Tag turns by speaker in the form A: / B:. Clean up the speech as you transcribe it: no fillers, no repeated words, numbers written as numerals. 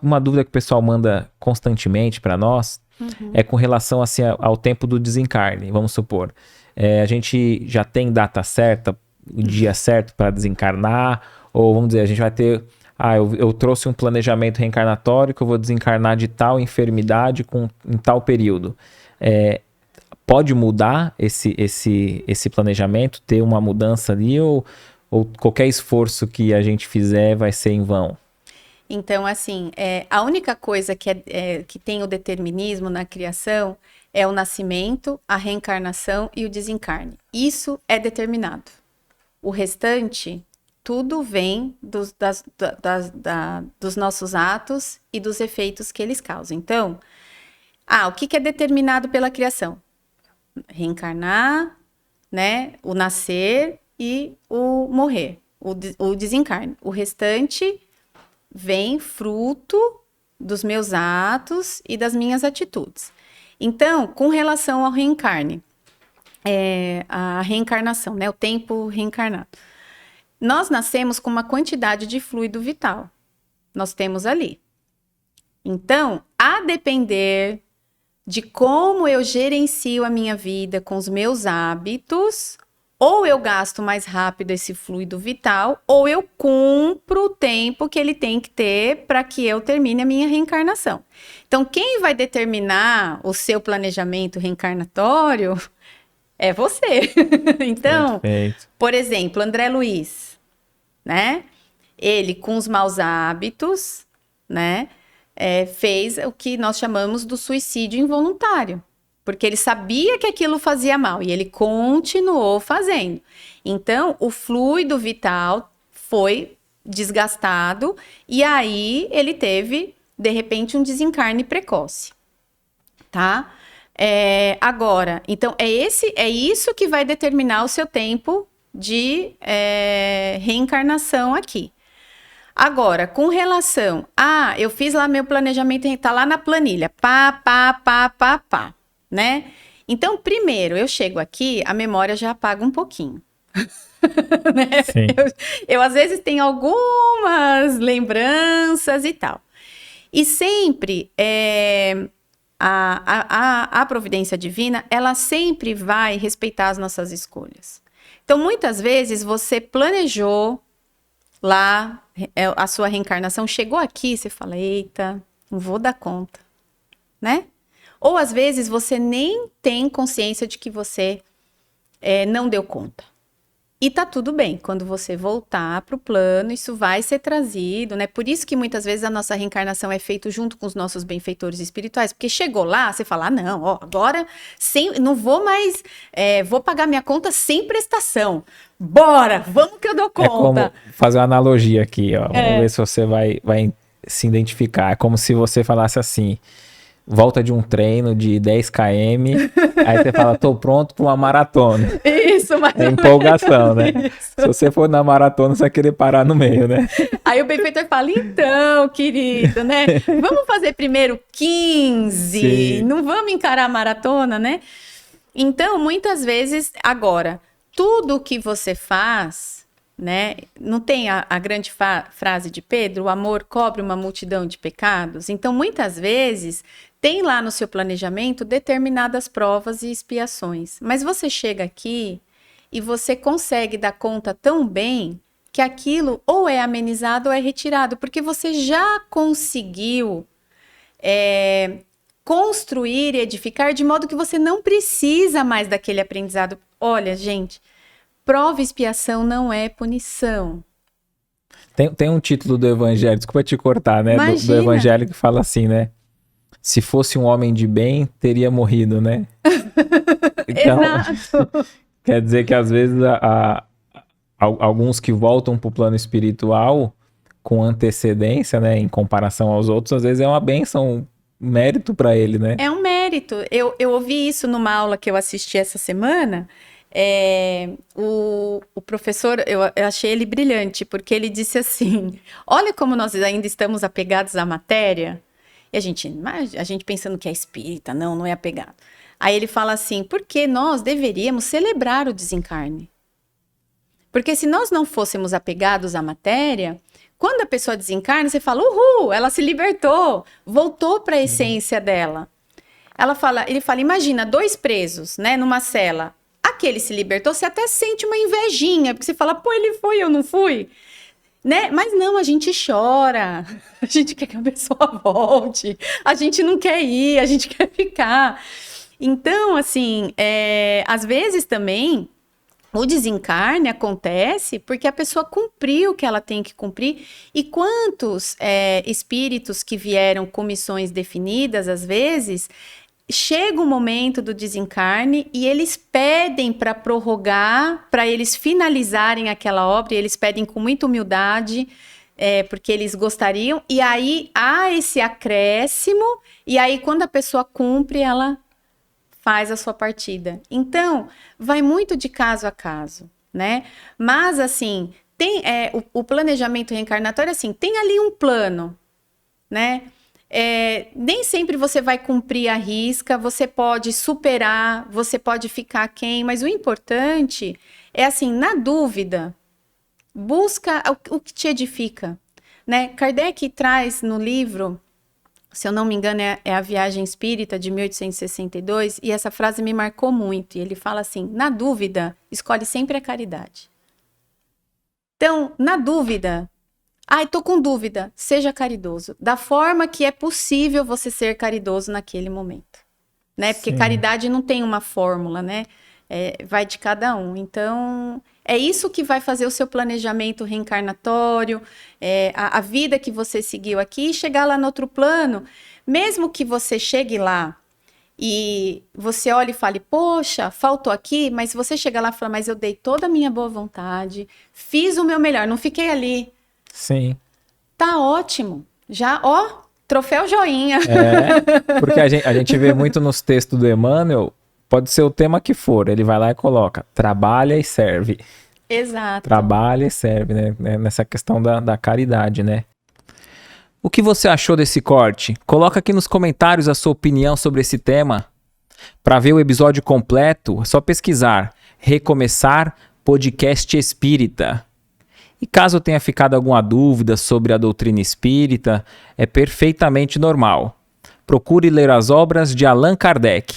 A: Uma dúvida que o pessoal manda constantemente para nós é com relação assim, ao tempo do desencarne, vamos supor. A gente já tem data certa, o dia certo para desencarnar, ou vamos dizer, a gente vai ter... eu trouxe um planejamento reencarnatório que eu vou desencarnar de tal enfermidade em tal período. Pode mudar esse planejamento, ter uma mudança ali, ou qualquer esforço que a gente fizer vai ser em vão?
B: Então, assim, a única coisa que tem o determinismo na criação é o nascimento, a reencarnação e o desencarne. Isso é determinado. O restante, tudo vem dos nossos atos e dos efeitos que eles causam. Então, o que é determinado pela criação? Reencarnar, né? O nascer e o morrer, o desencarne. O restante vem fruto dos meus atos e das minhas atitudes. Então, com relação ao reencarne, a reencarnação, né, o tempo reencarnado. Nós nascemos com uma quantidade de fluido vital. Nós temos ali. Então, a depender de como eu gerencio a minha vida com os meus hábitos, ou eu gasto mais rápido esse fluido vital, ou eu cumpro o tempo que ele tem que ter para que eu termine a minha reencarnação. Então, quem vai determinar o seu planejamento reencarnatório é você. Então,
A: Perfeito.
B: por exemplo, André Luiz, né? Ele, com os maus hábitos, né? Fez o que nós chamamos do suicídio involuntário. Porque ele sabia que aquilo fazia mal e ele continuou fazendo. Então, o fluido vital foi desgastado e aí ele teve, de repente, um desencarne precoce, tá? Agora, então, é isso que vai determinar o seu tempo de reencarnação aqui. Agora, com relação eu fiz lá meu planejamento, tá lá na planilha, pá, né? Então, primeiro, eu chego aqui, a memória já apaga um pouquinho. Né?
A: Sim.
B: Eu, às vezes, tenho algumas lembranças e tal. E sempre, a providência divina, ela sempre vai respeitar as nossas escolhas. Então, muitas vezes, você planejou lá a sua reencarnação, chegou aqui, você fala, eita, não vou dar conta, né? Ou às vezes você nem tem consciência de que você não deu conta. E tá tudo bem, quando você voltar pro plano, isso vai ser trazido, né? Por isso que muitas vezes a nossa reencarnação é feita junto com os nossos benfeitores espirituais, porque chegou lá, você fala, não, agora não vou mais, vou pagar minha conta sem prestação. Bora, vamos que eu dou conta.
A: É como fazer uma analogia aqui, ó. Vamos ver se você vai se identificar. É como se você falasse assim, volta de um treino de 10 km, aí você fala, tô pronto para uma maratona.
B: Isso, mas
A: empolgação, né? Isso. Se você for na maratona, você vai querer parar no meio, né?
B: Aí o benfeitor fala, então, querido, né? Vamos fazer primeiro 15, Sim. Não vamos encarar a maratona, né? Então, muitas vezes, agora, tudo que você faz, né? Não tem a grande frase de Pedro, o amor cobre uma multidão de pecados? Então, muitas vezes, tem lá no seu planejamento determinadas provas e expiações. Mas você chega aqui e você consegue dar conta tão bem que aquilo ou é amenizado ou é retirado, porque você já conseguiu construir e edificar de modo que você não precisa mais daquele aprendizado. Olha, gente, prova e expiação não é punição.
A: Tem um título do Evangelho, desculpa te cortar, né? Do Evangelho que fala assim, né? Se fosse um homem de bem, teria morrido, né? Então,
B: Exato.
A: Quer dizer que às vezes alguns que voltam para o plano espiritual com antecedência, né? Em comparação aos outros, às vezes é uma bênção, um mérito para ele, né?
B: É um mérito. Eu ouvi isso numa aula que eu assisti essa semana. O professor, eu achei ele brilhante, porque ele disse assim, olha como nós ainda estamos apegados à matéria. E a gente pensando que é espírita, não é apegado. Aí ele fala assim, porque nós deveríamos celebrar o desencarne. Porque se nós não fôssemos apegados à matéria, Quando a pessoa desencarna, você fala, uhul, ela se libertou, voltou para a essência dela. Ele fala, imagina, 2 presos, né, numa cela. Aquele se libertou, você até sente uma invejinha, porque você fala, pô, ele foi, eu não fui. Né? Mas não, a gente chora, a gente quer que a pessoa volte, a gente não quer ir, a gente quer ficar. Então, assim, às vezes também o desencarne acontece porque a pessoa cumpriu o que ela tem que cumprir. E quantos espíritos que vieram com missões definidas, às vezes, chega o momento do desencarne e eles pedem para prorrogar, para eles finalizarem aquela obra, e eles pedem com muita humildade, porque eles gostariam, e aí há esse acréscimo, e aí quando a pessoa cumpre, ela faz a sua partida. Então, vai muito de caso a caso, né? Mas, assim, o planejamento reencarnatório, assim, tem ali um plano, né? Nem sempre você vai cumprir a risca, você pode superar, você pode ficar aquém, mas o importante é assim, na dúvida, busca o que te edifica, né? Kardec traz no livro, se eu não me engano, é A Viagem Espírita, de 1862, e essa frase me marcou muito, e ele fala assim, na dúvida, escolhe sempre a caridade. Então, na dúvida, tô com dúvida. Seja caridoso. Da forma que é possível você ser caridoso naquele momento. Né? Porque caridade não tem uma fórmula, né? Vai de cada um. Então, é isso que vai fazer o seu planejamento reencarnatório, a vida que você seguiu aqui, chegar lá no outro plano. Mesmo que você chegue lá e você olhe e fale, poxa, faltou aqui, mas você chega lá e fala, mas eu dei toda a minha boa vontade, fiz o meu melhor, não fiquei ali.
A: Sim.
B: Tá ótimo. Já, troféu joinha.
A: Porque a gente vê muito nos textos do Emmanuel, pode ser o tema que for, ele vai lá e coloca, trabalha e serve.
B: Exato.
A: Trabalha e serve, né? Nessa questão da caridade, né? O que você achou desse corte? Coloca aqui nos comentários a sua opinião sobre esse tema. Para ver o episódio completo, é só pesquisar Recomeçar Podcast Espírita. E caso tenha ficado alguma dúvida sobre a doutrina espírita, é perfeitamente normal. Procure ler as obras de Allan Kardec.